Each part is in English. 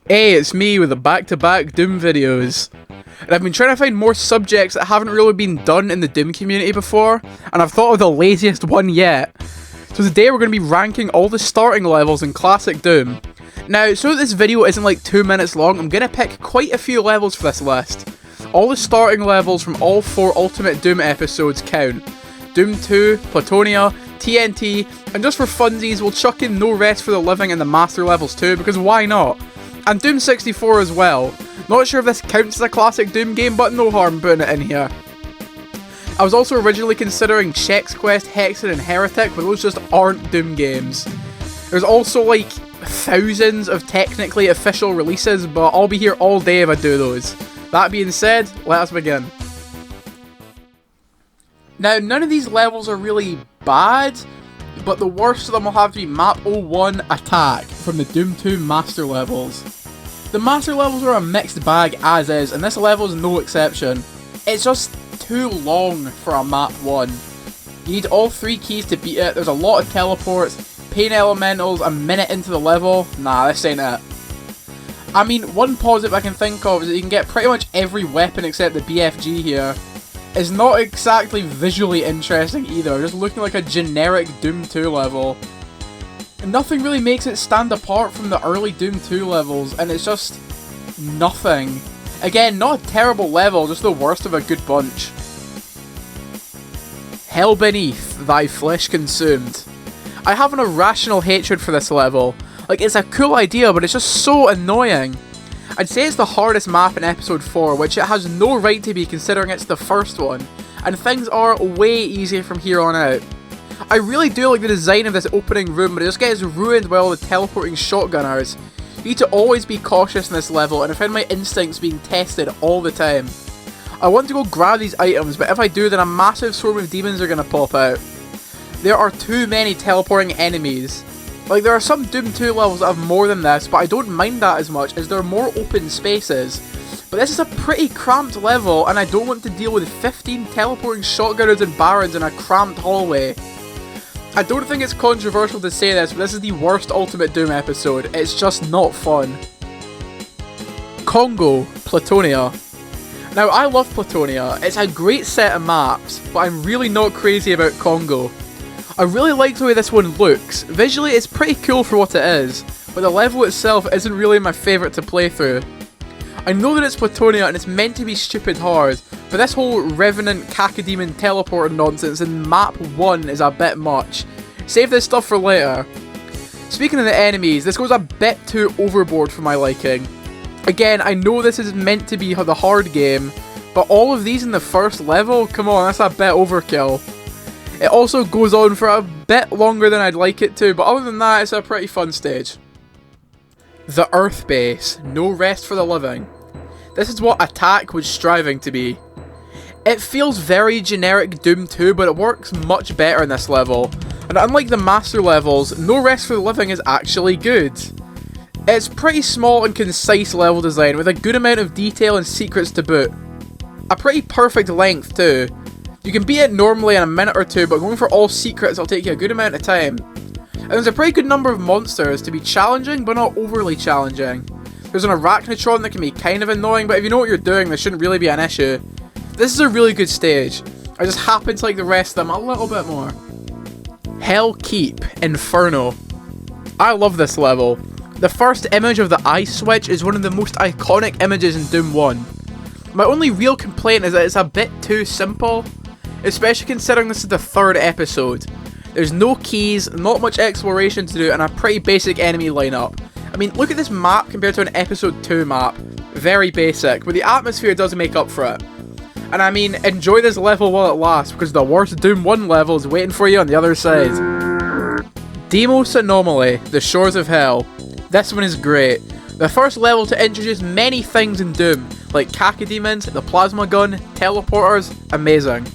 Hey, it's me with the back-to-back Doom videos. And I've been trying to find more subjects that haven't really been done in the Doom community before, and I've thought of the laziest one yet. So today we're going to be ranking all the starting levels in Classic Doom. Now, so that this video isn't like 2 minutes long, I'm going to pick quite a few levels for this list. All the starting levels from all 4 Ultimate Doom episodes count. Doom 2, Platonia, TNT, and just for funsies, we'll chuck in No Rest for the Living and the Master levels too, because why not? And Doom 64 as well. Not sure if this counts as a classic Doom game, but no harm putting it in here. I was also originally considering Chex Quest, Hexen, and Heretic, but those just aren't Doom games. There's also like thousands of technically official releases, but I'll be here all day if I do those. That being said, let us begin. Now, none of these levels are really bad, but the worst of them will have to be Map 01 Attack from the Doom 2 Master levels. The Master levels are a mixed bag as is, and this level is no exception. It's just too long for a Map 1. You need all 3 keys to beat it, there's a lot of teleports, pain elementals a minute into the level. Nah, this ain't it. I mean, one positive I can think of is that you can get pretty much every weapon except the BFG here. It's not exactly visually interesting either, just looking like a generic Doom 2 level. And nothing really makes it stand apart from the early Doom 2 levels, and it's just nothing. Again, not a terrible level, just the worst of a good bunch. Hell Beneath, Thy Flesh Consumed. I have an irrational hatred for this level. Like, it's a cool idea, but it's just so annoying. I'd say it's the hardest map in episode 4, which it has no right to be considering it's the first one, and things are way easier from here on out. I really do like the design of this opening room, but it just gets ruined by all the teleporting shotgunners. You need to always be cautious in this level, and I find my instincts being tested all the time. I want to go grab these items, but if I do, then a massive swarm of demons are going to pop out. There are too many teleporting enemies. Like, there are some Doom 2 levels that have more than this, but I don't mind that as much as there are more open spaces. But this is a pretty cramped level, and I don't want to deal with 15 teleporting shotgunners and barons in a cramped hallway. I don't think it's controversial to say this, but this is the worst Ultimate Doom episode. It's just not fun. Congo, Platonia. Now, I love Platonia. It's a great set of maps, but I'm really not crazy about Congo. I really like the way this one looks. Visually, it's pretty cool for what it is, but the level itself isn't really my favourite to play through. I know that it's Platonia and it's meant to be stupid hard, but this whole Revenant Cacodemon teleporter nonsense in Map 1 is a bit much. Save this stuff for later. Speaking of the enemies, this goes a bit too overboard for my liking. Again, I know this is meant to be the hard game, but all of these in the first level? Come on, that's a bit overkill. It also goes on for a bit longer than I'd like it to, but other than that, it's a pretty fun stage. The Earth Base, No Rest for the Living. This is what Attack was striving to be. It feels very generic Doom 2, but it works much better in this level. And unlike the Master levels, No Rest for the Living is actually good. It's pretty small and concise level design with a good amount of detail and secrets to boot. A pretty perfect length too. You can beat it normally in a minute or 2, but going for all secrets will take you a good amount of time. And there's a pretty good number of monsters to be challenging, but not overly challenging. There's an Arachnotron that can be kind of annoying, but if you know what you're doing, this shouldn't really be an issue. This is a really good stage. I just happen to like the rest of them a little bit more. Hell Keep, Inferno. I love this level. The first image of the eye switch is one of the most iconic images in Doom 1. My only real complaint is that it's a bit too simple. Especially considering this is the 3rd episode. There's no keys, not much exploration to do, and a pretty basic enemy lineup. I mean, look at this map compared to an episode 2 map. Very basic, but the atmosphere does make up for it. And I mean, enjoy this level while it lasts, because the worst Doom 1 level is waiting for you on the other side. Deimos Anomaly, The Shores of Hell. This one is great. The first level to introduce many things in Doom, like Cacodemons, the Plasma Gun, teleporters, amazing.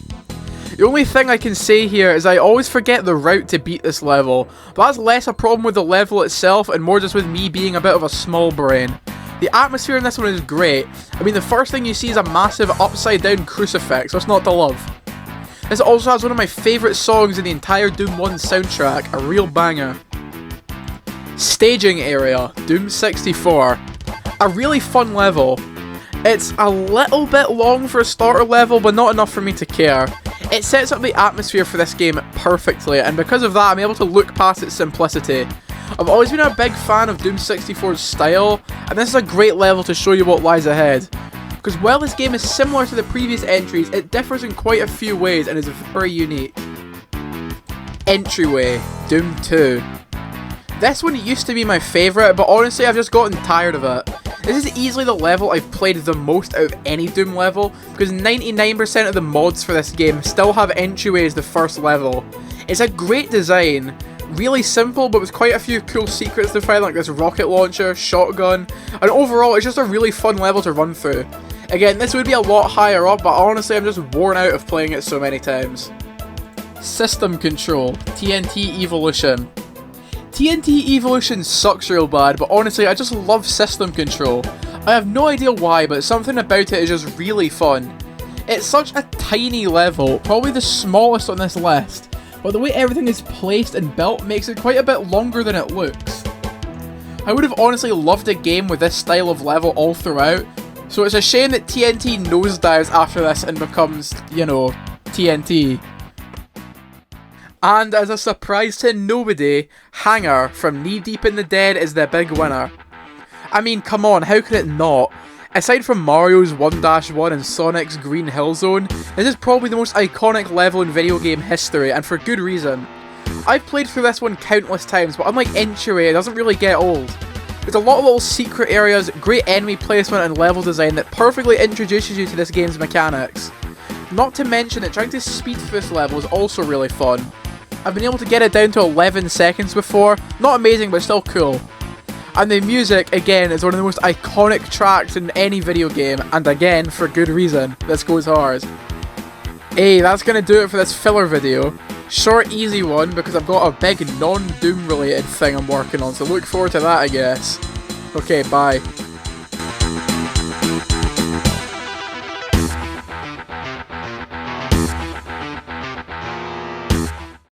The only thing I can say here is I always forget the route to beat this level, but that's less a problem with the level itself and more just with me being a bit of a small brain. The atmosphere in this one is great. I mean, the first thing you see is a massive upside down crucifix, what's not to love? This also has one of my favourite songs in the entire Doom 1 soundtrack, a real banger. Staging area, Doom 64. A really fun level. It's a little bit long for a starter level, but not enough for me to care. It sets up the atmosphere for this game perfectly, and because of that I'm able to look past its simplicity. I've always been a big fan of Doom 64's style, and this is a great level to show you what lies ahead. Because while this game is similar to the previous entries, it differs in quite a few ways and is very unique. Entryway, Doom 2. This one used to be my favourite, but honestly I've just gotten tired of it. This is easily the level I've played the most out of any Doom level, because 99% of the mods for this game still have Entryway as the first level. It's a great design, really simple but with quite a few cool secrets to find, like this rocket launcher, shotgun, and overall it's just a really fun level to run through. Again, this would be a lot higher up, but honestly I'm just worn out of playing it so many times. System Control, TNT Evolution. TNT Evolution sucks real bad, but honestly I just love System Control. I have no idea why, but something about it is just really fun. It's such a tiny level, probably the smallest on this list, but the way everything is placed and built makes it quite a bit longer than it looks. I would have honestly loved a game with this style of level all throughout, so it's a shame that TNT nosedives after this and becomes, you know, TNT. And as a surprise to nobody, Hangar from Knee Deep in the Dead is the big winner. I mean, come on, how could it not? Aside from Mario's 1-1 and Sonic's Green Hill Zone, this is probably the most iconic level in video game history, and for good reason. I've played through this one countless times, but unlike Entryway, it doesn't really get old. There's a lot of little secret areas, great enemy placement and level design that perfectly introduces you to this game's mechanics. Not to mention that trying to speed through this level is also really fun. I've been able to get it down to 11 seconds before, not amazing but still cool. And the music, again, is one of the most iconic tracks in any video game, and again, for good reason, this goes hard. Hey, that's gonna do it for this filler video. Short, easy one, because I've got a big non-Doom related thing I'm working on, so look forward to that I guess. Okay, bye.